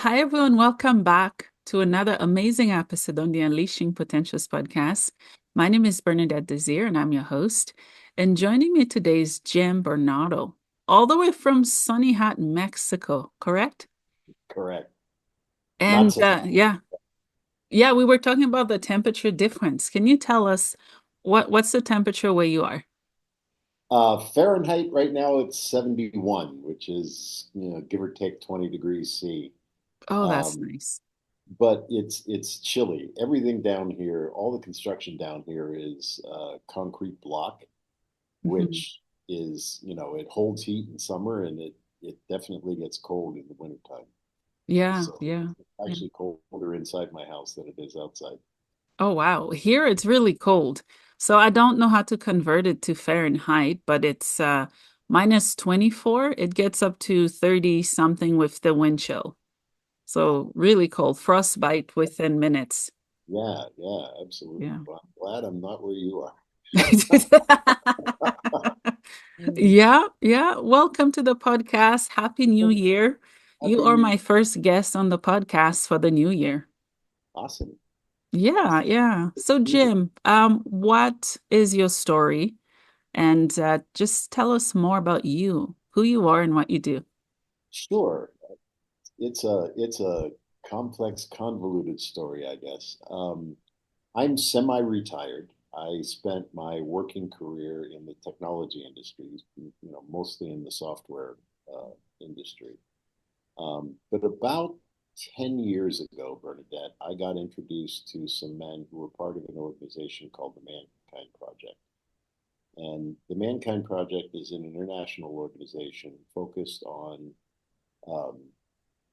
Hi, everyone. Welcome back to another amazing episode on the Unleashing Potentials podcast. My name is Bernadette Desir, and I'm your host. And joining me today is Jim Bernardo, all the way from sunny, hot Mexico, correct? Correct. Not And so. yeah, we were talking about the temperature difference. Can you tell us what's the temperature where you are? Fahrenheit right now it's 71, which is give or take 20 degrees C. Oh, that's Um, nice. but it's chilly. Everything down here, all the construction down here is concrete block, Mhm. which is it holds heat in summer and it definitely gets cold in the wintertime. Yeah, So yeah. it's Yeah. actually colder inside my house than it is outside. Oh, wow. Here it's really cold. So I don't know how to convert it to Fahrenheit, but it's minus 24. It gets up to 30 something with the wind chill. So really cold. Frostbite within minutes. Yeah, yeah, absolutely. Yeah. Well, I'm glad I'm not where you are. Yeah, yeah. Welcome to the podcast. Happy New Year. You Happy are New my first guest on the podcast for the new year. Awesome. Yeah, Awesome. yeah. So Jim, what is your story? And just tell us more about you, who you are and what you do. Sure. It's a complex, convoluted story, I guess. I'm semi-retired. I spent my working career in the technology industries, mostly in the software industry. But about 10 years ago, Bernadette, I got introduced to some men who were part of an organization called the Mankind Project. And the Mankind Project is an international organization focused on um,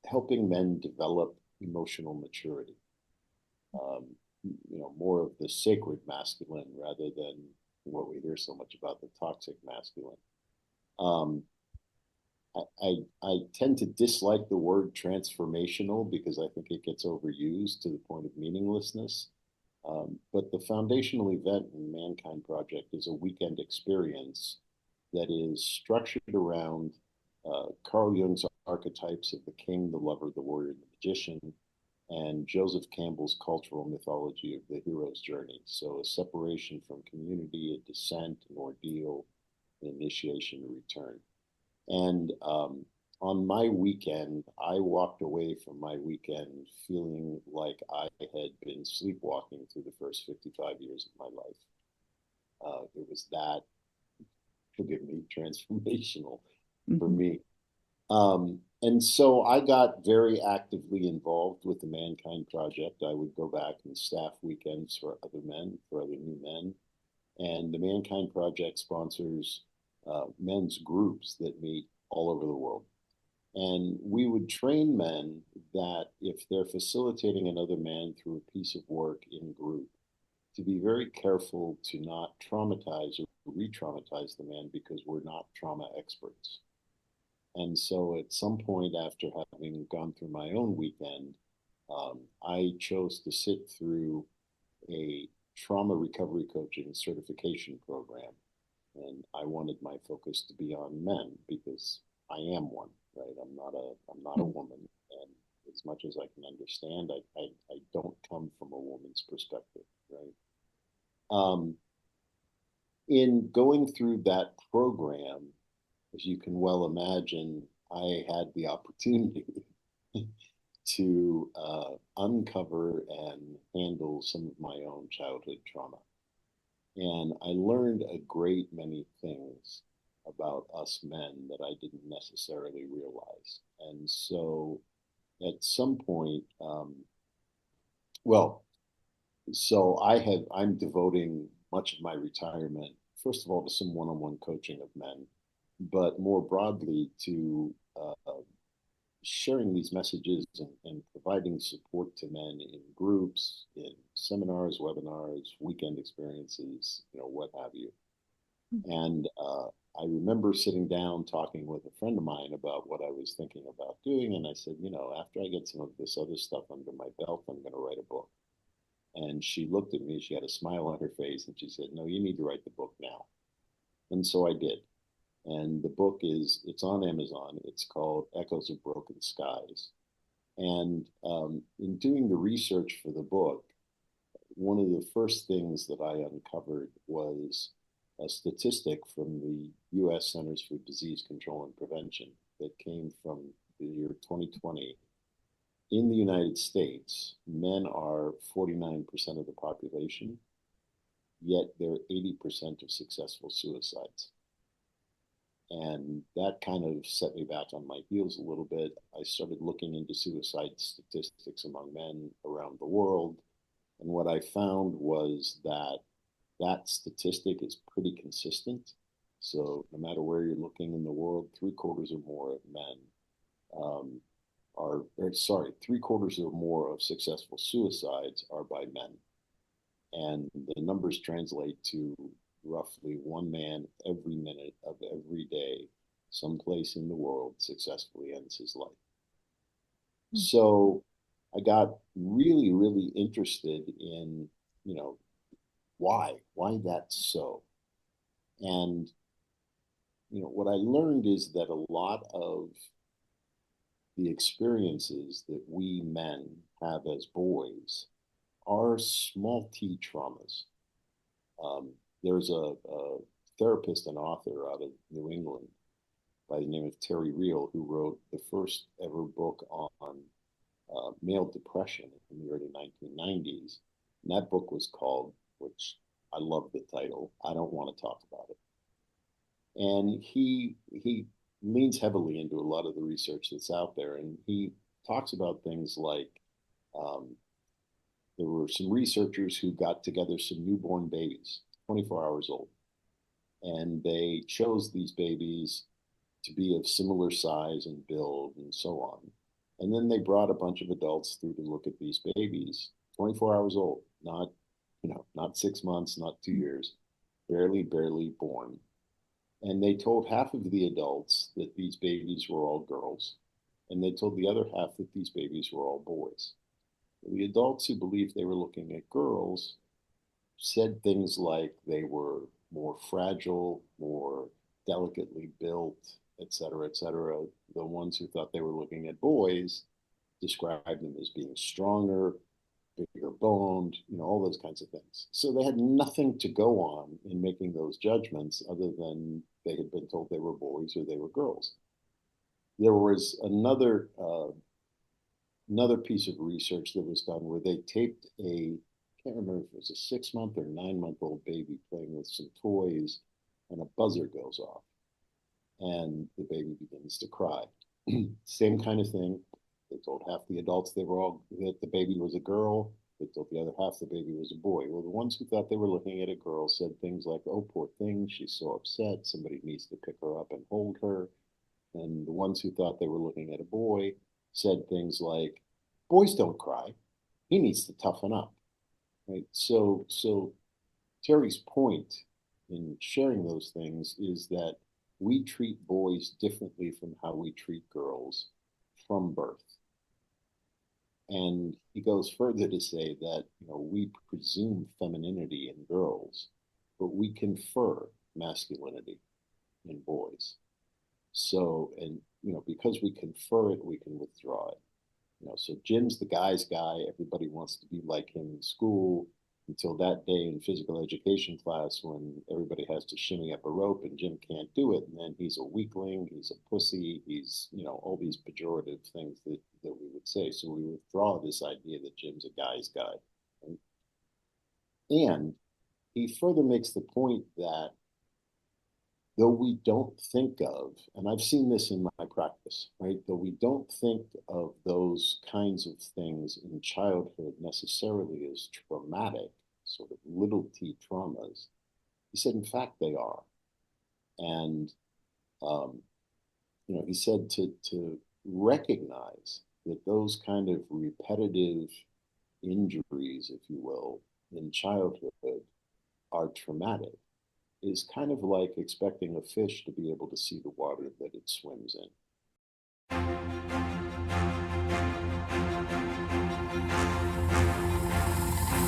helping men develop emotional maturity. Um, more of the sacred masculine rather than what we hear so much about the toxic masculine. Um, I tend to dislike the word transformational because I think it gets overused to the point of meaninglessness. But the foundational event in Mankind Project is a weekend experience that is structured around Carl Jung's archetypes of the king, the lover, the warrior, the magician, and Joseph Campbell's cultural mythology of the hero's journey. So a separation from community, a descent, an ordeal, an initiation, a return. And on my weekend, I walked away from my weekend feeling like I had been sleepwalking through the first 55 years of my life. It was that, forgive me, transformational for Mhm. me. And so I got very actively involved with the Mankind Project. I would go back and staff weekends for other men, for other new men. And the Mankind Project sponsors men's groups that meet all over the world. And we would train men that if they're facilitating another man through a piece of work in group, to be very careful to not traumatize or re traumatize the man because we're not trauma experts. And so at some point after having gone through my own weekend, I chose to sit through a trauma recovery coaching certification program. And I wanted my focus to be on men because I am one, right? I'm not a woman. And as much as I can understand, I don't come from a woman's perspective, right? Um, in going through that program, as you can well imagine, I had the opportunity to uncover and handle some of my own childhood trauma. And I learned a great many things about us men that I didn't necessarily realize. And so at some point, well, so I'm devoting much of my retirement, first of all, to some one-on-one coaching of men, but more broadly to sharing these messages and providing support to men in groups, in seminars, webinars, weekend experiences, what have you. And I remember sitting down talking with a friend of mine about what I was thinking about doing. And I said, after I get some of this other stuff under my belt, I'm going to write a book. And she looked at me, she had a smile on her face, and she said, "No, you need to write the book now." And so I did. And the book it's on Amazon. It's called Echoes of Broken Skies. And in doing the research for the book, one of the first things that I uncovered was a statistic from the U.S. Centers for Disease Control and Prevention that came from the year 2020. In the United States, men are 49% of the population, yet they're 80% of successful suicides. And that kind of set me back on my heels a little bit. I started looking into suicide statistics among men around the world. And what I found was that that statistic is pretty consistent. So no matter where you're looking in the world, three-quarters or more of men three-quarters or more of successful suicides are by men. And the numbers translate to roughly one man every minute of every day, someplace in the world, successfully ends his life. So I got really, really interested in, why that's so. And, what I learned is that a lot of the experiences that we men have as boys are small t traumas. There's a therapist and author out of New England by the name of Terry Real who wrote the first ever book on male depression in the early 1990s. And that book was called, which I love the title, I Don't Want to Talk About It. And he leans heavily into a lot of the research that's out there. And he talks about things like there were some researchers who got together some newborn babies, 24 hours old, and they chose these babies to be of similar size and build and so on. And then they brought a bunch of adults through to look at these babies, 24 hours old, not 6 months, not 2 years, barely born. And they told half of the adults that these babies were all girls, and they told the other half that these babies were all boys. The adults who believed they were looking at girls said things like they were more fragile, more delicately built, et cetera, et cetera. The ones who thought they were looking at boys described them as being stronger, bigger boned, all those kinds of things. So they had nothing to go on in making those judgments other than they had been told they were boys or they were girls. There was another piece of research that was done where they taped I can't remember if it was a 6 month or 9 month old baby playing with some toys, and a buzzer goes off, and the baby begins to cry. Same kind of thing. They told half the adults that the baby was a girl. They told the other half the baby was a boy. Well, the ones who thought they were looking at a girl said things like, "Oh, poor thing, she's so upset. Somebody needs to pick her up and hold her." And the ones who thought they were looking at a boy said things like, "Boys don't cry. He needs to toughen up." Right? So Terry's point in sharing those things is that we treat boys differently from how we treat girls from birth. And he goes further to say that we presume femininity in girls, but we confer masculinity in boys. So, and because we confer it, we can withdraw it. So Jim's the guy's guy. Everybody wants to be like him in school until that day in physical education class when everybody has to shimmy up a rope and Jim can't do it. And then he's a weakling, he's a pussy, he's, all these pejorative things that we would say. So we withdraw this idea that Jim's a guy's guy. Right? And he further makes the point that though we don't think of, and I've seen this in my practice, right? Though we don't think of those kinds of things in childhood necessarily as traumatic, sort of little t traumas, he said, in fact, they are. And, he said to recognize that those kind of repetitive injuries, if you will, in childhood are traumatic is kind of like expecting a fish to be able to see the water that it swims in.